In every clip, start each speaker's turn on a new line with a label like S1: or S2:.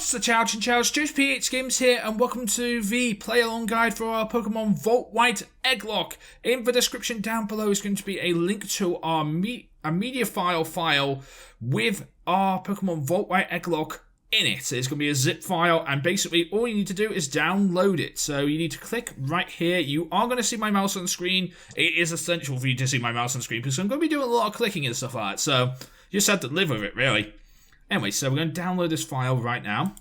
S1: What's the chow, Chinchow? JoesphGames's here, and welcome to the play-along guide for our Pokemon Volt White Egglocke. In the description down below is going to be a link to our media file with our Pokemon Volt White Egglocke in it. It's going to be a zip file, and basically all you need to do is download it. So you need to click right here. You are going to see my mouse on the screen. It is essential for you to see my mouse on the screen because I'm going to be doing a lot of clicking and stuff like that. So you just have to live with it, really. Anyway, so we're going to download this file right now.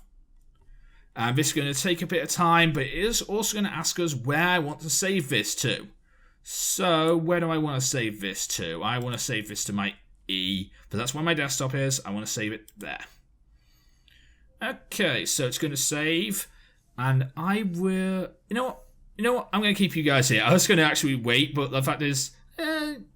S1: And this is going to take a bit of time, but it is also going to ask us where I want to save this to. So, where do I want to save this to? I want to save this to my E, but that's where my desktop is. I want to save it there. Okay, so it's going to save, and I will... You know what? I'm going to keep you guys here. I was going to actually wait, but the fact is...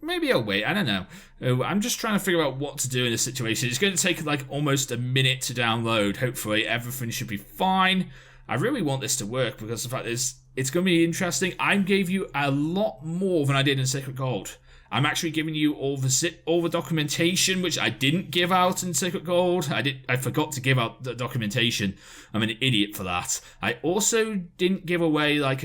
S1: maybe I'll wait, I don't know. I'm just trying to figure out what to do in this situation. It's going to take like almost a minute to download. Hopefully everything should be fine. I really want this to work because the fact is, it's going to be interesting. I gave you a lot more than I did in Secret Gold. I'm actually giving you all the documentation, which I didn't give out in Secret Gold. I forgot to give out the documentation. I'm an idiot for that. I also didn't give away like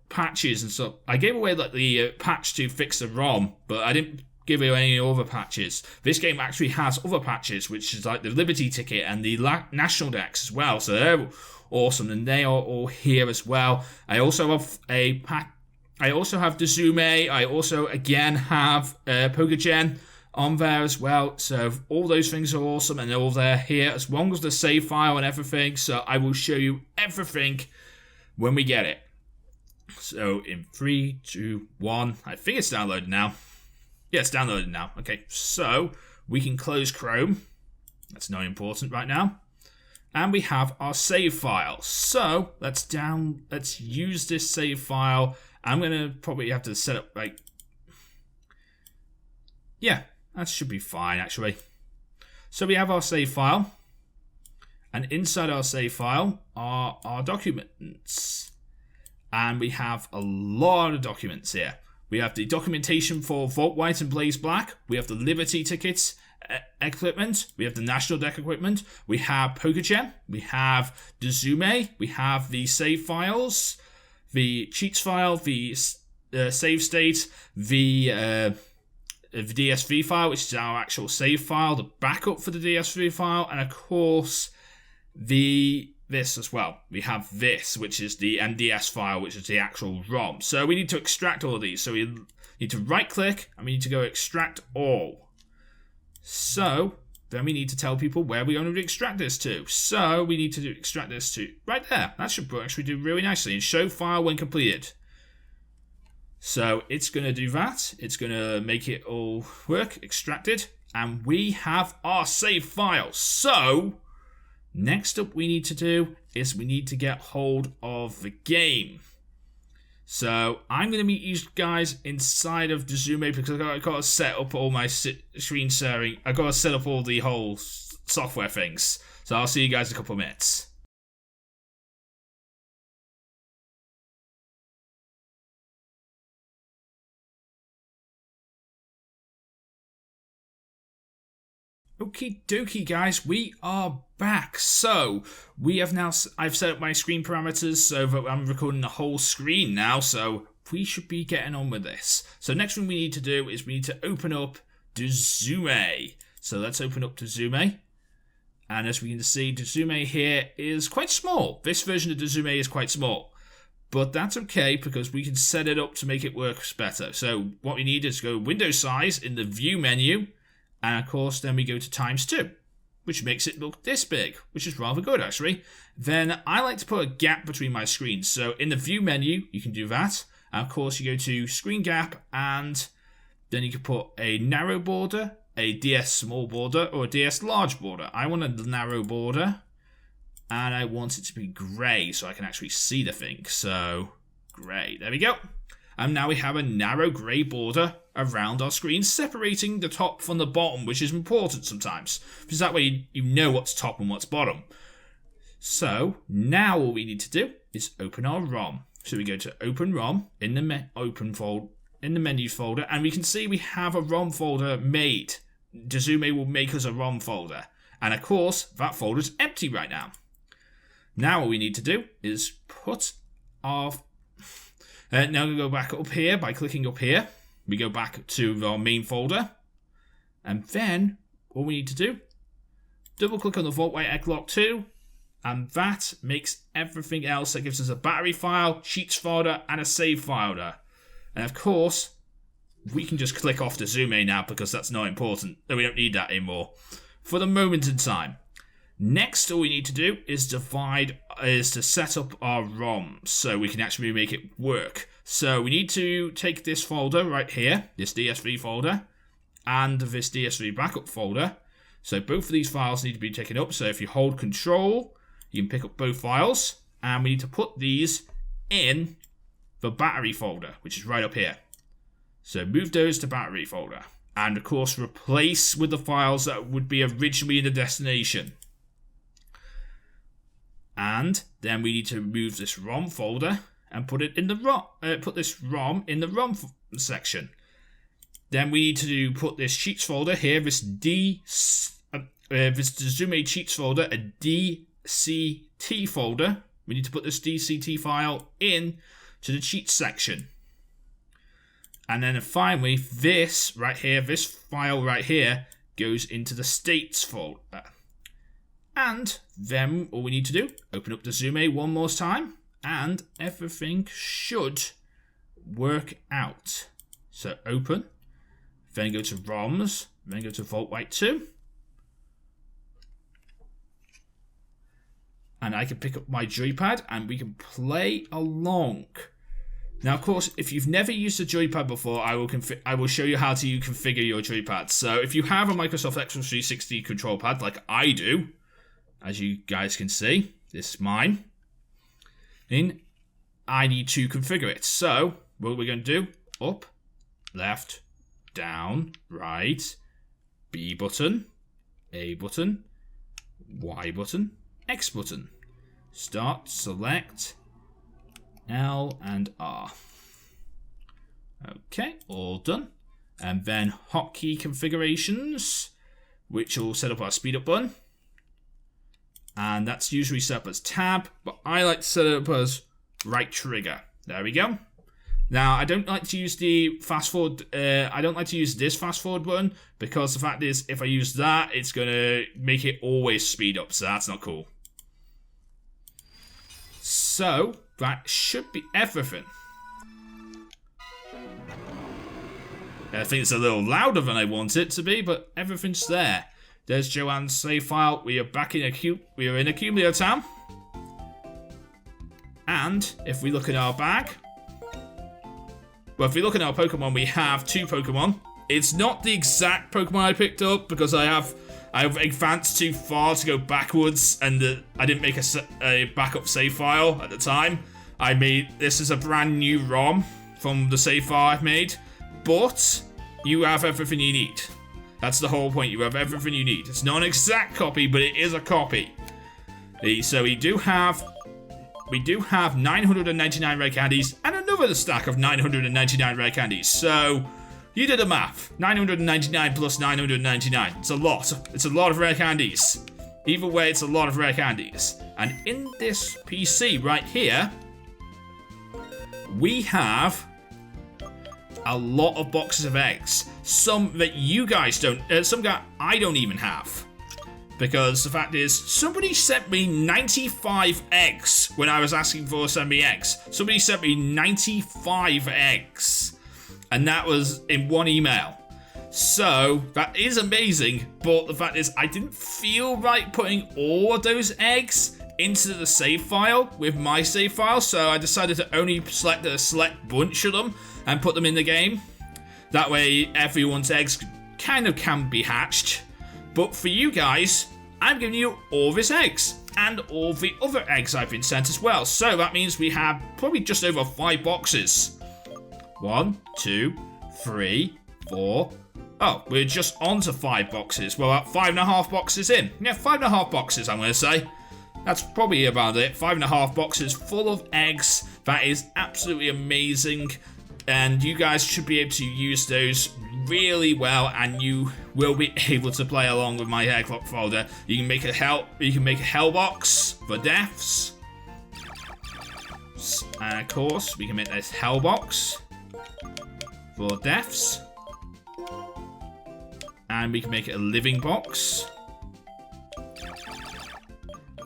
S1: patches and stuff. I gave away like the patch to fix the ROM, but I didn't give away any other patches. This game actually has other patches, which is like the Liberty Ticket and the National Dex as well, so they're awesome, and they are all here as well. I also have a pack. I also have Dezume. I also again have Pokegen on there as well, so all those things are awesome, and they're all there here, as long as the save file and everything, so I will show you everything when we get it. So in 3, 2, 1, I think it's downloaded now. Yeah, it's downloaded now. Okay, so we can close Chrome. That's not important right now. And we have our save file. So let's use this save file. I'm gonna probably have to set up like, yeah, that should be fine actually. So we have our save file, and inside our save file are our documents. And we have a lot of documents here. We have the documentation for Volt White and Blaze Black. We have the Liberty Tickets equipment. We have the National Deck equipment. We have Pokegen. We have Dezume. We have the save files, the cheats file, the save state, the DSV file, which is our actual save file, the backup for the DSV file, and of course this as well. We have this, which is the MDS file, which is the actual ROM. So we need to extract all of these. So we need to right click and we need to go extract all. So then we need to tell people where we want to extract this to. So we need to extract this to right there. That should actually do really nicely. And show file when completed. So it's going to do that. It's going to make it all work. Extracted. And we have our save file. So next up we need to do is we need to get hold of the game. So I'm going to meet you guys inside of Dezume because I've got to set up all my screen sharing. I've got to set up all the whole software things. So I'll see you guys in a couple of minutes. Okie dokie guys, we are back. So I've set up my screen parameters so that I'm recording the whole screen now, so we should be getting on with this. So next thing we need to do is we need to open up Dezume. So let's open up Dezume. And as we can see, Dezume here is quite small. This version of Dezume is quite small. But that's okay because we can set it up to make it work better. So what we need is go window size in the view menu. And of course, then we go to ×2, which makes it look this big, which is rather good actually. Then I like to put a gap between my screens. So in the view menu, you can do that. And of course, you go to screen gap, and then you can put a narrow border, a DS small border, or a DS large border. I want a narrow border, and I want it to be grey so I can actually see the thing. So grey, there we go. And now we have a narrow grey border around our screen, separating the top from the bottom, which is important sometimes, because that way you know what's top and what's bottom. So now all we need to do is open our ROM. So we go to Open ROM in the menus folder, and we can see we have a ROM folder made. Dezume will make us a ROM folder, and of course that folder's empty right now. Now what we need to do is put our... now we go back up here by clicking up here. We go back to our main folder. And then what we need to do, double click on the Volt White Egglocke 2. And that makes everything else. That gives us a battery file, cheats folder, and a save folder. And of course, we can just click off the zoom in now because that's not important. We don't need that anymore for the moment in time. Next, all we need to do is to set up our ROM so we can actually make it work. So we need to take this folder right here, this DSV folder, and this DSV backup folder. So both of these files need to be taken up. So if you hold Control, you can pick up both files, and we need to put these in the battery folder, which is right up here. So move those to battery folder, and of course replace with the files that would be originally in the destination. And then we need to move this ROM folder and put it in the put this ROM in the ROM section. Then we need to put this cheats folder here, this Zume cheats folder, a DCT folder. We need to put this DCT file in to the cheats section. And then finally, this right here, this file right here, goes into the states folder. And then all we need to do, open up the Zume one more time, and everything should work out. So open, then go to ROMs, then go to Volt White 2. And I can pick up my joypad and we can play along. Now, of course, if you've never used a joypad before, I will show you how to configure your joypad. So if you have a Microsoft Xbox 360 control pad like I do, as you guys can see, this is mine. Then I need to configure it. So what we're going to do, up, left, down, right, B button, A button, Y button, X button. Start, select, L and R. Okay, all done. And then Hotkey Configurations, which will set up our speed up button. And that's usually set up as tab, but I like to set it up as right trigger. There we go. Now, I don't like to use the fast forward, I don't like to use this fast forward button, because the fact is, if I use that, it's going to make it always speed up, so that's not cool. So, that should be everything. I think it's a little louder than I want it to be, but everything's there. There's Joanne's save file. We are back in Accumulio Town. And if we look in our bag, well, if we look in our Pokemon, we have 2 Pokemon. It's not the exact Pokemon I picked up because I've advanced too far to go backwards, and I didn't make a backup save file at the time. This is a brand new ROM from the save file I've made, but you have everything you need. That's the whole point. You have everything you need. It's not an exact copy, but it is a copy. So we do have 999 rare candies and another stack of 999 rare candies. So you did the math. 999 plus 999. It's a lot. It's a lot of rare candies. Either way, it's a lot of rare candies. And in this PC right here, we have a lot of boxes of eggs. Some that you guys don't, some that I don't even have. Because the fact is, somebody sent me 95 eggs when I was asking for send me eggs. Somebody sent me 95 eggs. And that was in one email. So, that is amazing. But the fact is, I didn't feel right putting all of those eggs into the save file with my save file. So I decided to only select a select bunch of them and put them in the game. That way, everyone's eggs kind of can be hatched. But for you guys, I'm giving you all these eggs and all the other eggs I've been sent as well. So that means we have probably just over 5 boxes. 1, 2, 3, 4. Oh, we're just on to 5 boxes. We're about 5.5 boxes in. Yeah, 5.5 boxes, I'm going to say. That's probably about it. 5.5 boxes full of eggs. That is absolutely amazing. And you guys should be able to use those really well, and you will be able to play along with my Egglocke folder. You can make a hell box for deaths. And of course, we can make this hell box for deaths. And we can make it a living box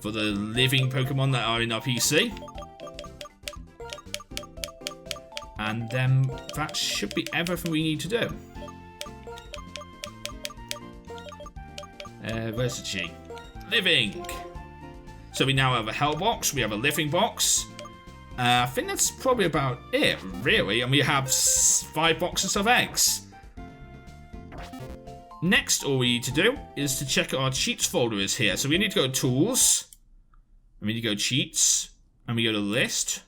S1: for the living Pokemon that are in our PC. And then that should be everything we need to do. Where's the G? Living! So we now have a hell box, we have a living box. I think that's probably about it, really. And we have 5 boxes of eggs. Next, all we need to do is to check our cheats folder is here. So we need to go to Tools, and we need to go Cheats, and we go to List.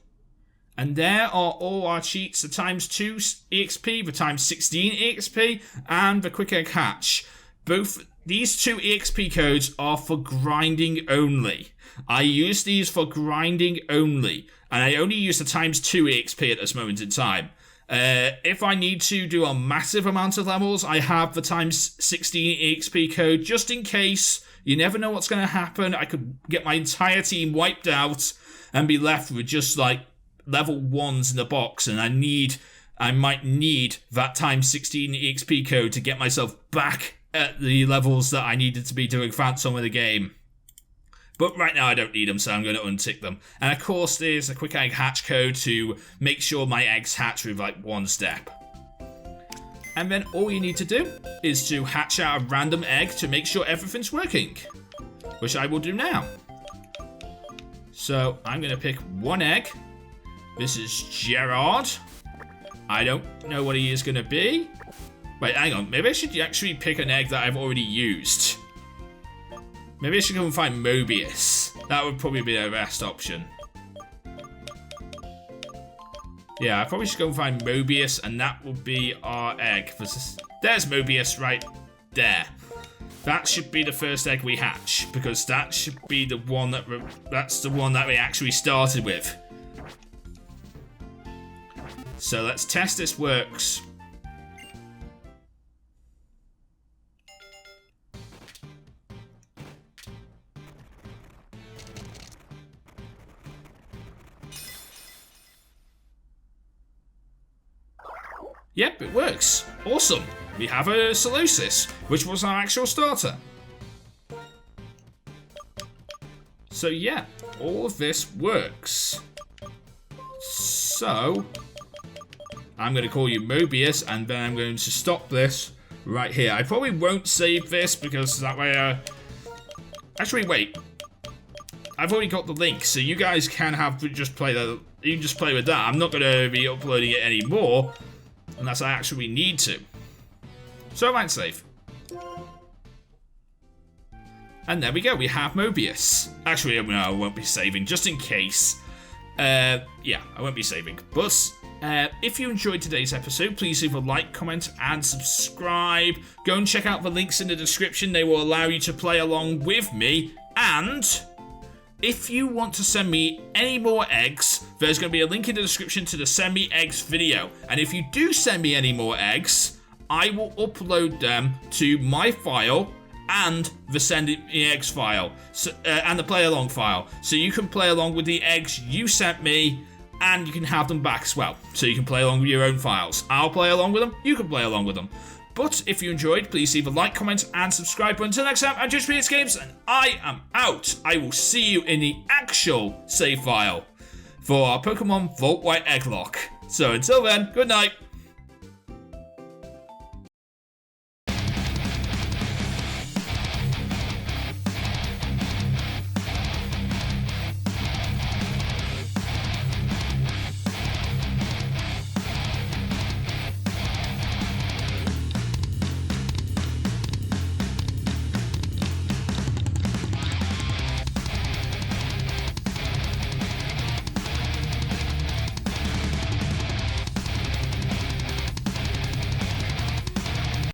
S1: And there are all our cheats, the ×2 EXP, the ×16 EXP, and the Quick Egg Hatch. Both these 2 EXP codes are for grinding only. I use these for grinding only, and I only use the ×2 EXP at this moment in time. If I need to do a massive amount of levels, I have the ×16 EXP code just in case. You never know what's going to happen. I could get my entire team wiped out and be left with just like level 1s in the box, and I might need that ×16 EXP code to get myself back at the levels that I needed to be doing Phantom of the game. But right now I don't need them, so I'm going to untick them. And of course there's a Quick Egg Hatch code to make sure my eggs hatch with like 1 step. And then all you need to do is to hatch out a random egg to make sure everything's working, which I will do now. So I'm going to pick 1 egg. This is Gerard. I don't know what he is going to be. Wait, hang on. Maybe I should actually pick an egg that I've already used. Maybe I should go and find Mobius. That would probably be the best option. Yeah, I probably should go and find Mobius, and that will be our egg. There's Mobius right there. That should be the first egg we hatch, because that should be the one that's the one that we actually started with. So let's test this works. Yep, it works. Awesome. We have a Solosis, which was our actual starter. So yeah, all of this works. So I'm going to call you Mobius, and then I'm going to stop this right here. I probably won't save this because that way actually wait. I've already got the link, so you guys can just play that. You can just play with that. I'm not going to be uploading it anymore unless I actually need to. So I might save. And there we go, we have Mobius. Actually, no, I won't be saving, just in case. Yeah, I won't be saving. But if you enjoyed today's episode, please leave a like, comment, and subscribe. Go and check out the links in the description. They will allow you to play along with me. And if you want to send me any more eggs, there's going to be a link in the description to the Send Me Eggs video. And if you do send me any more eggs, I will upload them to my file and the Send Me Eggs file, and the play along file. So you can play along with the eggs you sent me, and you can have them back as well. So you can play along with your own files. I'll play along with them, you can play along with them. But if you enjoyed, please leave a like, comment, and subscribe. But until next time, I'm JoesphGames's, and I am out. I will see you in the actual save file for our Pokemon Volt White Egglocke. So until then, good night.